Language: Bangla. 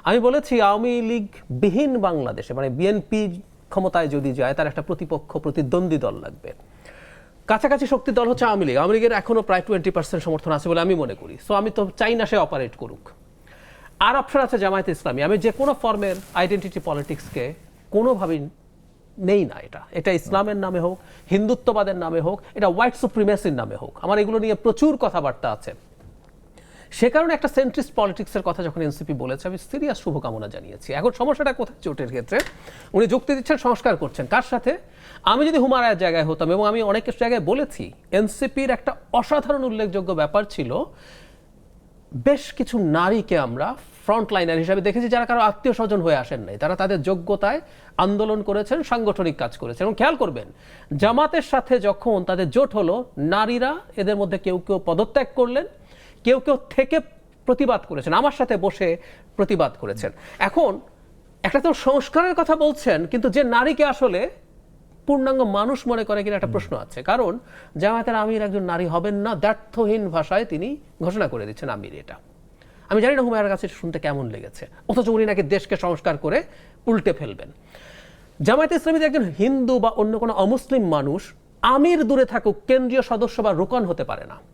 আমি বলেছি আওয়ামী লীগ বিহীন বাংলাদেশে, মানে বিএনপি ক্ষমতায় যদি যায়, তার একটা প্রতিদ্বন্দ্বী দল লাগবে। কাছাকাছি শক্তি দল হচ্ছে আওয়ামী লীগ। আওয়ামী লীগের এখনো প্রায় 20% সমর্থন আছে বলে আমি মনে করি। সো আমি তো চাই না সে অপারেট করুক। আর অপশন আছে জামায়াতে ইসলামী। আমি যে কোনো ফর্মের আইডেন্টিটি পলিটিক্সকে কোনোভাবেই নেই না। এটা ইসলামের নামে হোক, হিন্দুত্ববাদের নামে হোক, এটা হোয়াইট সুপ্রিমেসির নামে হোক, আমার এগুলো নিয়ে প্রচুর কথাবার্তা আছে। সে কারণে একটা সেন্ট্রিস্ট পলিটিক্সের কথা যখন এনসিপি বলেছে, আমি সিরিয়াস শুভকামনা জানিয়েছি। এখন সমস্যাটা কোথায় জোটের ক্ষেত্রে? উনি যুক্তি দিচ্ছেন সংস্কার করছেন, কার সাথে? আমি যদি হুমায়রার জায়গায় হতাম, এবং আমি অনেক জায়গায় বলেছি, এনসিপির একটা অসাধারণ উল্লেখযোগ্য ব্যাপার ছিল, বেশ কিছু নারীকে আমরা ফ্রন্ট লাইনার হিসাবে দেখেছি, যারা কারো আত্মীয় স্বজন হয়ে আসেন নাই। তারা তাদের যোগ্যতায় আন্দোলন করেছেন, সাংগঠনিক কাজ করেছেন। এবং খেয়াল করবেন, জামাতের সাথে যখন তাদের জোট হলো, নারীরা এদের মধ্যে কেউ কেউ পদত্যাগ করলেন, কেউ কেউ থেকে প্রতিবাদ করেছেন, আমার সাথে বসে প্রতিবাদ করেছেন। এখন একটা তো সংস্কারের কথা বলছেন, কিন্তু যে নারীকে আসলে পূর্ণাঙ্গ মানুষ মনে করে কিনা একটা প্রশ্ন আছে। কারণ জামায়াতের আমির একজন নারী হবেন না, দ্ব্যর্থহীন ভাষায় তিনি ঘোষণা করে দিচ্ছেন আমির। এটা আমি জানি না হুমায়রার কাছে শুনতে কেমন লেগেছে, অথচ উনি নাকি দেশকে সংস্কার করে উল্টে ফেলবেন। জামায়াতে ইসলামীতে একজন হিন্দু বা অন্য কোনো অমুসলিম মানুষ আমির দূরে থাকুক, কেন্দ্রীয় সদস্য বা রুকন হতে পারে না।